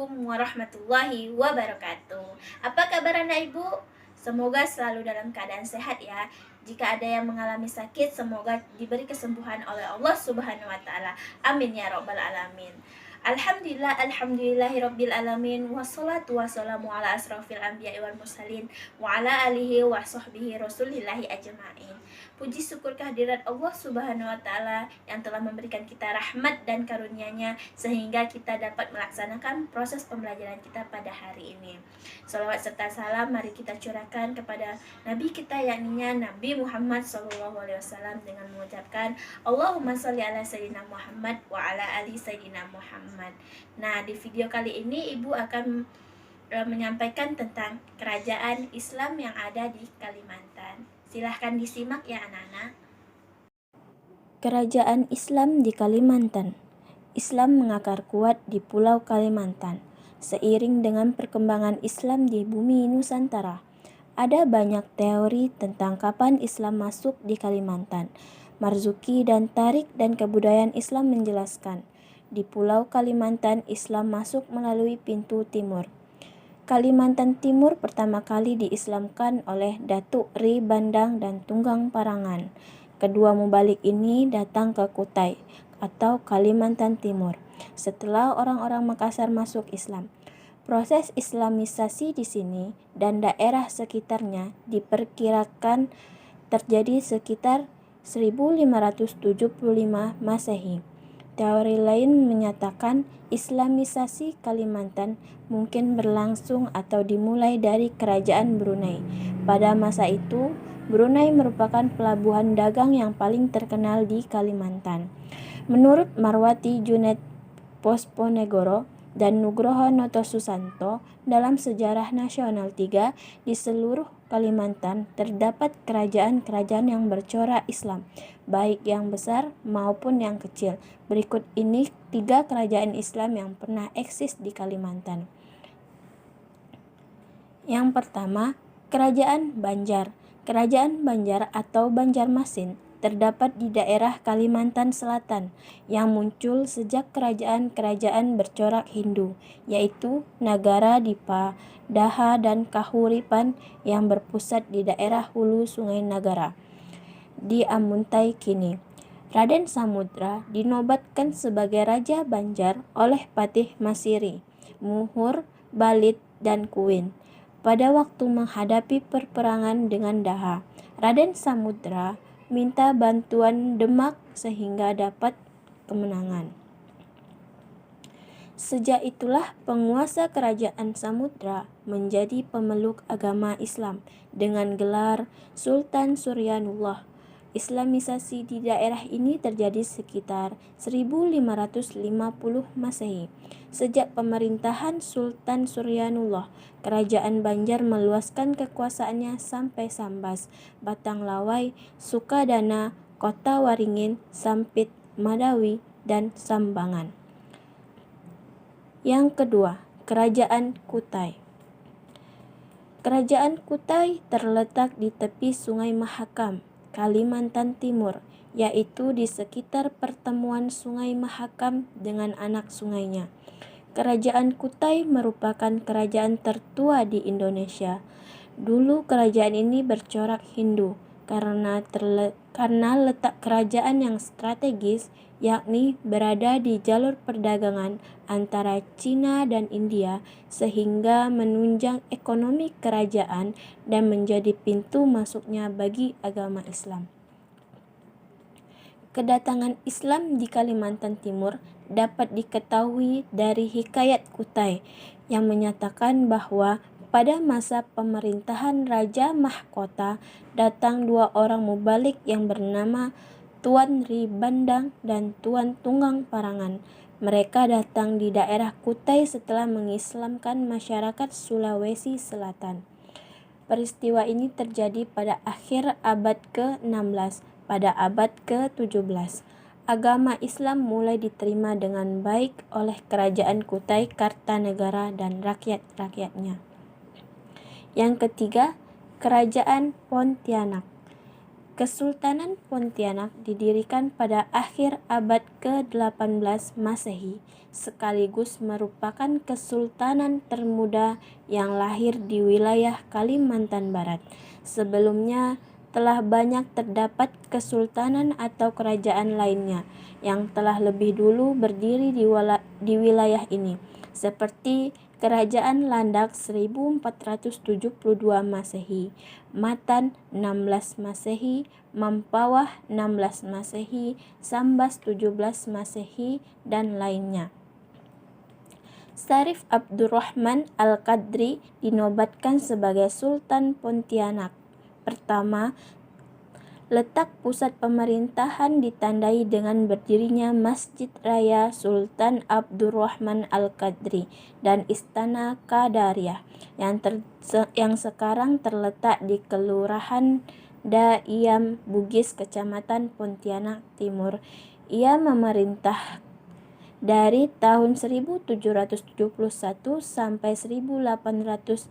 Assalamualaikum warahmatullahi wabarakatuh. Apa kabar Anda Ibu? Semoga selalu dalam keadaan sehat ya. Jika ada yang mengalami sakit, semoga diberi kesembuhan oleh Allah Subhanahu wa taala. Amin ya rabbal alamin. Alhamdulillahirabbil alamin, wassalatu wassalamu ala asrofil anbiya'i wal mursalin wa ala alihi wa sahbihi rasulillahi ajma'in. Puji syukur kehadirat Allah Subhanahu wa taala yang telah memberikan kita rahmat dan karunia-Nya sehingga kita dapat melaksanakan proses pembelajaran kita pada hari ini. Salawat serta salam mari kita curahkan kepada Nabi kita yakninya Nabi Muhammad SAW dengan mengucapkan Allahumma sholli ala sayyidina Muhammad wa ala ali sayyidina Muhammad. Nah, di video kali ini Ibu akan menyampaikan tentang kerajaan Islam yang ada di Kalimantan. Silahkan disimak ya anak-anak. Kerajaan Islam di Kalimantan. Islam mengakar kuat di Pulau Kalimantan. Seiring dengan perkembangan Islam di bumi Nusantara, ada banyak teori tentang kapan Islam masuk di Kalimantan. Marzuki dan Tarik dan Kebudayaan Islam menjelaskan, di Pulau Kalimantan Islam masuk melalui pintu timur. Kalimantan Timur pertama kali diislamkan oleh Datuk Ri Bandang dan Tunggang Parangan. Kedua mubalik ini datang ke Kutai atau Kalimantan Timur setelah orang-orang Makassar masuk Islam. Proses Islamisasi di sini dan daerah sekitarnya diperkirakan terjadi sekitar 1575 Masehi. Teori lain menyatakan Islamisasi Kalimantan mungkin berlangsung atau dimulai dari Kerajaan Brunei. Pada masa itu, Brunei merupakan pelabuhan dagang yang paling terkenal di Kalimantan. Menurut Marwati Junaid Posponegoro dan Nugroho Noto Susanto, dalam Sejarah Nasional 3, di seluruh Kalimantan terdapat kerajaan-kerajaan yang bercorak Islam, baik yang besar maupun yang kecil. Berikut ini 3 kerajaan Islam yang pernah eksis di Kalimantan. Yang pertama, Kerajaan Banjar. Kerajaan Banjar atau Banjarmasin terdapat di daerah Kalimantan Selatan yang muncul sejak kerajaan-kerajaan bercorak Hindu, yaitu Nagara Dipa, Daha, dan Kahuripan yang berpusat di daerah hulu Sungai Nagara di Amuntai kini. Raden Samudra dinobatkan sebagai Raja Banjar oleh Patih Masiri, Muhur, Balit, dan Kuin. Pada waktu menghadapi perperangan dengan Daha, Raden Samudra minta bantuan Demak sehingga dapat kemenangan. Sejak itulah penguasa kerajaan Samudra menjadi pemeluk agama Islam dengan gelar Sultan Suryanullah. Islamisasi di daerah ini terjadi sekitar 1550 Masehi. Sejak pemerintahan Sultan Suryanullah, kerajaan Banjar meluaskan kekuasaannya sampai Sambas, Batang Lawai, Sukadana, Kota Waringin, Sampit, Madawi, dan Sambangan. Yang kedua, Kerajaan Kutai. Kerajaan Kutai terletak di tepi Sungai Mahakam, Kalimantan Timur, yaitu di sekitar pertemuan Sungai Mahakam dengan anak sungainya. Kerajaan Kutai merupakan kerajaan tertua di Indonesia. Dulu kerajaan ini bercorak Hindu karena letak kerajaan yang strategis, yakni berada di jalur perdagangan antara Cina dan India, sehingga menunjang ekonomi kerajaan dan menjadi pintu masuknya bagi agama Islam. Kedatangan Islam di Kalimantan Timur dapat diketahui dari Hikayat Kutai yang menyatakan bahwa pada masa pemerintahan Raja Mahkota datang 2 orang mubalik yang bernama Tuan Ri Bandang dan Tuan Tunggang Parangan. Mereka datang di daerah Kutai setelah mengislamkan masyarakat Sulawesi Selatan. Peristiwa ini terjadi pada akhir abad ke-16. Pada abad ke-17, agama Islam mulai diterima dengan baik oleh kerajaan Kutai Kartanegara dan rakyat-rakyatnya. Yang ketiga, Kerajaan Pontianak. Kesultanan Pontianak didirikan pada akhir abad ke-18 Masehi, sekaligus merupakan kesultanan termuda yang lahir di wilayah Kalimantan Barat. Sebelumnya telah banyak terdapat kesultanan atau kerajaan lainnya yang telah lebih dulu berdiri di wilayah ini, seperti Kerajaan Landak 1472 Masehi, Matan 16 Masehi, Mempawah 16 Masehi, Sambas 17 Masehi, dan lainnya. Syarif Abdurrahman Al-Qadri dinobatkan sebagai Sultan Pontianak pertama. Letak pusat pemerintahan ditandai dengan berdirinya Masjid Raya Sultan Abdurrahman Al-Qadri dan Istana Qadariyah yang sekarang terletak di Kelurahan Daiyam Bugis, Kecamatan Pontianak Timur. Ia memerintah dari tahun 1771 sampai 1808.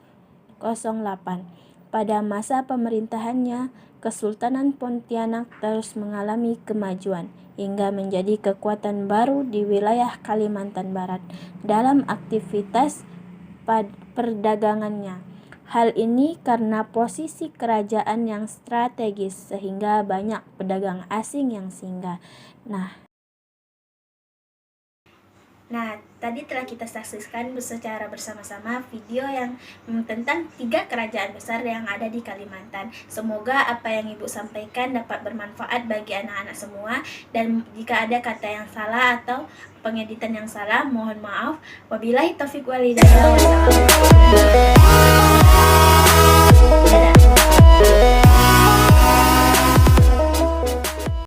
Pada masa pemerintahannya, Kesultanan Pontianak terus mengalami kemajuan hingga menjadi kekuatan baru di wilayah Kalimantan Barat dalam aktivitas perdagangannya. Hal ini karena posisi kerajaan yang strategis sehingga banyak pedagang asing yang singgah. Nah, tadi telah kita saksikan secara bersama-sama video yang tentang 3 kerajaan besar yang ada di Kalimantan. Semoga apa yang Ibu sampaikan dapat bermanfaat bagi anak-anak semua, dan jika ada kata yang salah atau pengeditan yang salah, mohon maaf. Wabillahi taufiq wal hidayah.